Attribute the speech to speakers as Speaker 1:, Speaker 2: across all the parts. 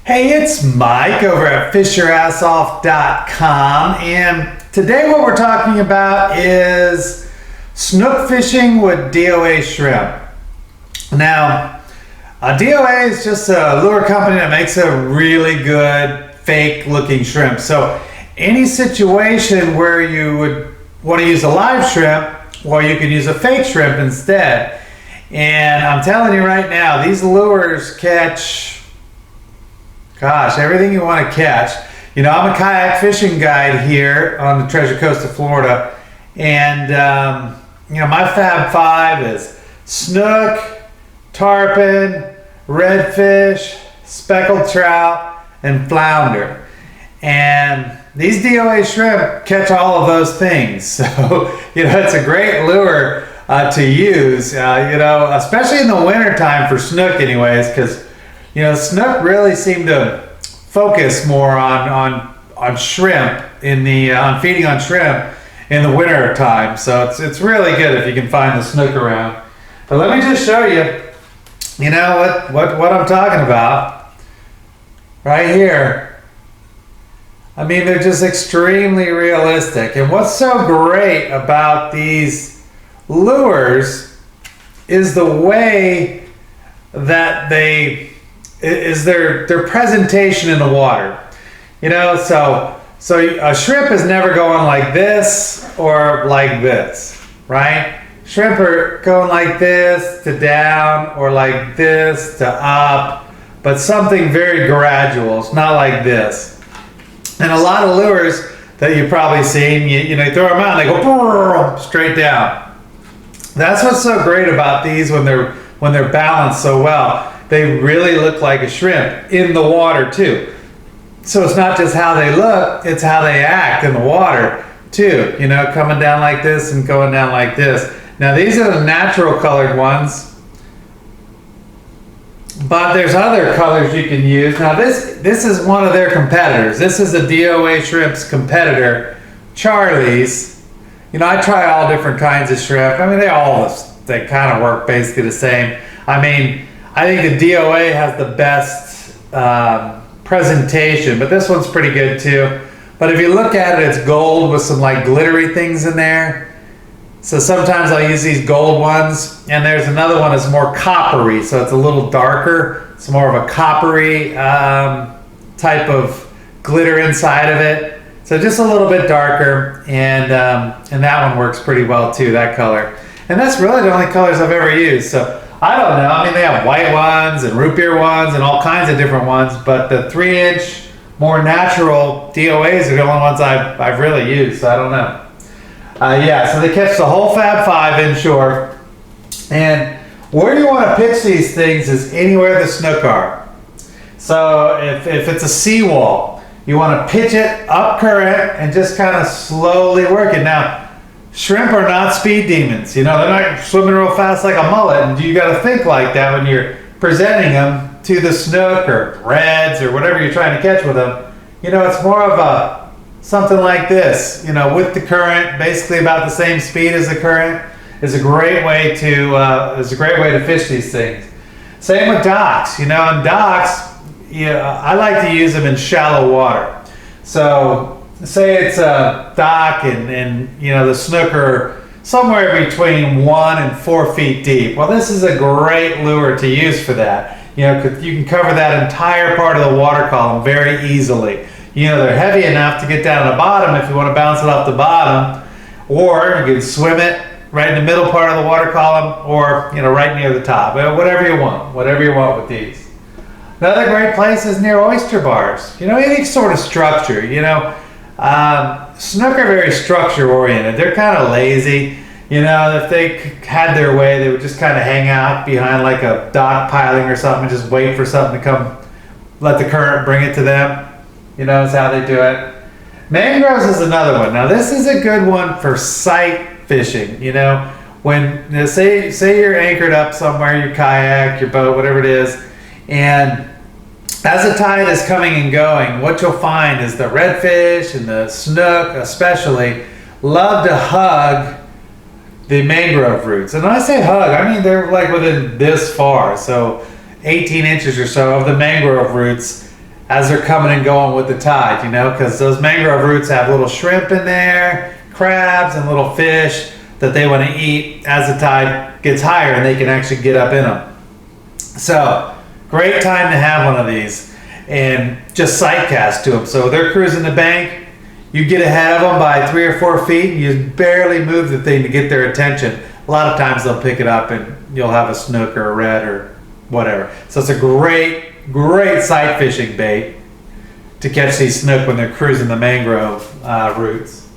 Speaker 1: Hey, it's Mike over at fishyourassoff.com, and today what we're talking about is snook fishing with DOA Shrimp. Now, DOA is just a lure company that makes a really good fake looking shrimp. So any situation where you would want to use a live shrimp, or you can use a fake shrimp instead. And I'm telling you right now, these lures catch, gosh, everything you want to catch. You know, I'm a kayak fishing guide here on the Treasure Coast of Florida, and you know, my Fab Five is snook, tarpon, redfish, speckled trout, and flounder. And these DOA shrimp catch all of those things. So, you know, it's a great lure to use, you know, especially in the winter time for snook anyways, because, you know, snook really seem to focus more on shrimp in the, on feeding on shrimp in the winter time. So it's really good if you can find the snook around. But let me just show you, you know, what I'm talking about right here. I mean, they're just extremely realistic. And what's so great about these lures is the way that their presentation in the water. You know, so a shrimp is never going like this or like this, right? Shrimp are going like this to down or like this to up, but something very gradual. It's not like this. And a lot of lures that you've probably seen, you know, you throw them out and they go straight down. That's what's so great about these when they're balanced so well. They really look like a shrimp in the water too. So it's not just how they look, it's how they act in the water too. You know, coming down like this and going down like this. Now these are the natural colored ones, but there's other colors you can use. Now this is one of their competitors. This is a DOA Shrimp's competitor, Charlie's. You know, I try all different kinds of shrimp. I mean, they kind of work basically the same. I mean, I think the DOA has the best presentation, but this one's pretty good too. But if you look at it, it's gold with some like glittery things in there. So sometimes I'll use these gold ones, and there's another one that's more coppery, so it's a little darker. It's more of a coppery type of glitter inside of it. So just a little bit darker, and that one works pretty well too, that color. And that's really the only colors I've ever used. So I don't know. I mean, they have white ones and root beer ones and all kinds of different ones, but the 3-inch, more natural DOAs are the only ones I've really used. So I don't know. Yeah, so they catch the whole Fab 5 inshore. And where you want to pitch these things is anywhere the snook are. So if it's a seawall, you want to pitch it up current and just kind of slowly work it. Now, shrimp are not speed demons. You know, they're not swimming real fast like a mullet. And you got to think like that when you're presenting them to the snook or reds or whatever you're trying to catch with them. You know, it's more of a something like this, you know, with the current, basically about the same speed as the current, is a great way to fish these things. Same with docks. You know, in docks, I like to use them in shallow water. So say it's a dock and you know, the snook are somewhere between 1 and 4 feet deep. Well, this is a great lure to use for that. You know, 'cause you can cover that entire part of the water column very easily. You know, they're heavy enough to get down to the bottom if you want to bounce it off the bottom, or you can swim it right in the middle part of the water column, or, you know, right near the top. Whatever you want with these. Another great place is near oyster bars. You know, any sort of structure. You know, snook are very structure oriented. They're kind of lazy. You know, if they had their way, they would just kind of hang out behind like a dock piling or something and just wait for something to come, let the current bring it to them. You know, is how they do it. Mangroves is another one. Now this is a good one for sight fishing. You know, when, you know, say you're anchored up somewhere, your kayak, your boat, whatever it is, and as the tide is coming and going, what you'll find is the redfish and the snook especially love to hug the mangrove roots. And when I say hug, I mean they're like within this far, so 18 inches or so of the mangrove roots. as they're coming and going with the tide, you know, because those mangrove roots have little shrimp in there, crabs, and little fish that they want to eat as the tide gets higher and they can actually get up in them. So, great time to have one of these and just sight cast to them. So they're cruising the bank, you get ahead of them by 3 or 4 feet and you barely move the thing to get their attention. A lot of times they'll pick it up and you'll have a snook or a red or whatever. So it's a great sight fishing bait to catch these snook when they're cruising the mangrove roots.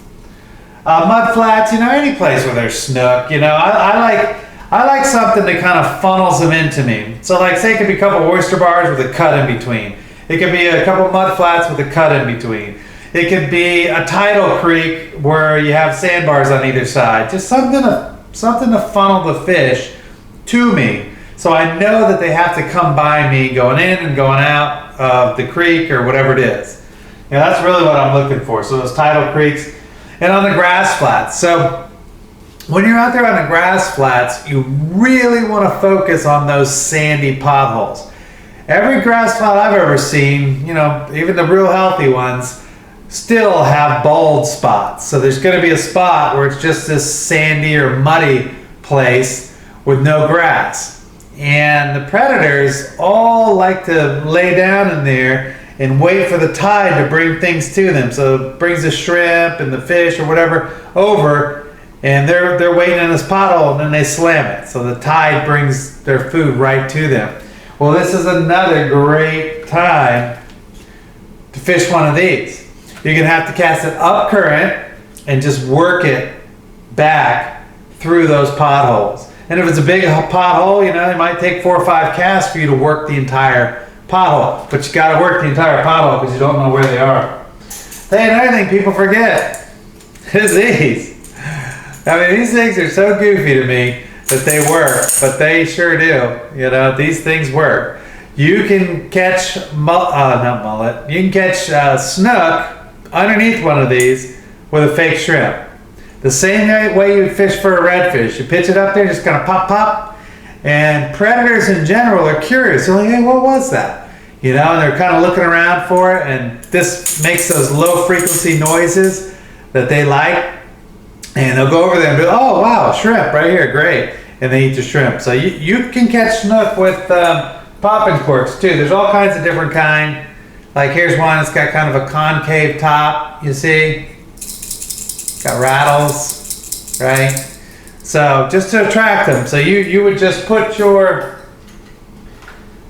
Speaker 1: Mud flats, you know, any place where there's snook, you know, I like something that kind of funnels them into me. So like say it could be a couple oyster bars with a cut in between. It could be a couple mud flats with a cut in between. It could be a tidal creek where you have sandbars on either side. Just something to funnel the fish to me, so I know that they have to come by me going in and going out of the creek or whatever it is. You know, that's really what I'm looking for. So those tidal creeks and on the grass flats. So when you're out there on the grass flats, you really want to focus on those sandy potholes. Every grass flat I've ever seen, you know, even the real healthy ones, still have bald spots. So there's going to be a spot where it's just this sandy or muddy place with no grass. And the predators all like to lay down in there and wait for the tide to bring things to them. So it brings the shrimp and the fish or whatever over, and they're waiting in this pothole, and then they slam it. So the tide brings their food right to them. Well, this is another great time to fish one of these. You're going to have to cast it up current and just work it back through those potholes. And if it's a big pothole, you know, it might take 4 or 5 casts for you to work the entire pothole. But you got to work the entire pothole because you don't know where they are. Hey, another thing people forget is these. I mean, these things are so goofy to me that they work, but they sure do. You know, these things work. You can catch not mullet. You can catch snook underneath one of these with a fake shrimp. The same way you fish for a redfish. You pitch it up there, just kind of pop, pop. And predators in general are curious. They're like, hey, what was that? You know, and they're kind of looking around for it. And this makes those low frequency noises that they like. And they'll go over there and be, oh, wow, shrimp right here, great. And they eat the shrimp. So you can catch snook with popping corks too. There's all kinds of different kind. Like here's one that's got kind of a concave top, you see? Got rattles, right? So just to attract them. So you would just put your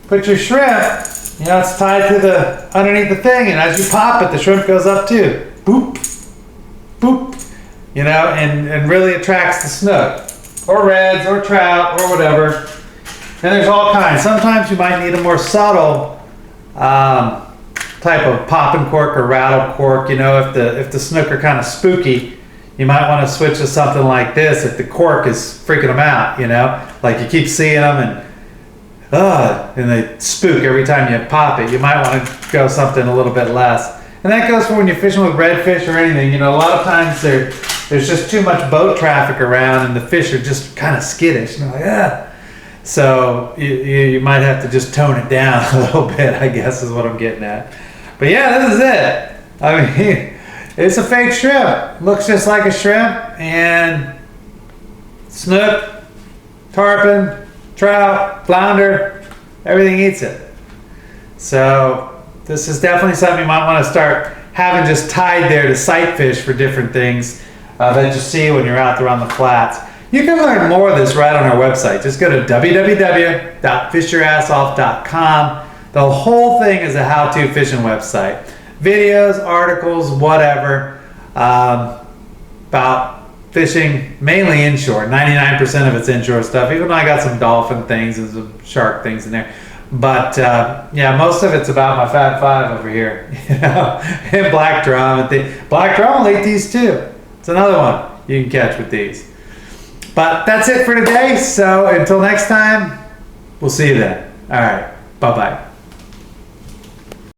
Speaker 1: shrimp, you know, it's tied to the underneath the thing, and as you pop it, the shrimp goes up too. Boop, boop, you know, and really attracts the snook, or reds, or trout, or whatever. And there's all kinds. Sometimes you might need a more subtle type of popping cork or rattle cork. You know, if the snook are kind of spooky, you might want to switch to something like this if the cork is freaking them out, you know? Like you keep seeing them and they spook every time you pop it. You might want to go something a little bit less. And that goes for when you're fishing with redfish or anything. You know, a lot of times there's just too much boat traffic around and the fish are just kind of skittish. And they're like, So you might have to just tone it down a little bit, I guess is what I'm getting at. But yeah, this is it. I mean, it's a fake shrimp. Looks just like a shrimp, and snook, tarpon, trout, flounder, everything eats it. So this is definitely something you might want to start having just tied there to sight fish for different things that you see when you're out there on the flats. You can learn more of this right on our website. Just go to www.fishyourassoff.com. The whole thing is a how-to fishing website. Videos, articles, whatever, about fishing, mainly inshore. 99% of it's inshore stuff, even though I got some dolphin things and some shark things in there. But yeah, most of it's about my Fat Five over here, you know, and black drum. Black drum will eat these too. It's another one you can catch with these. But that's it for today. So until next time, we'll see you then. All right, bye-bye.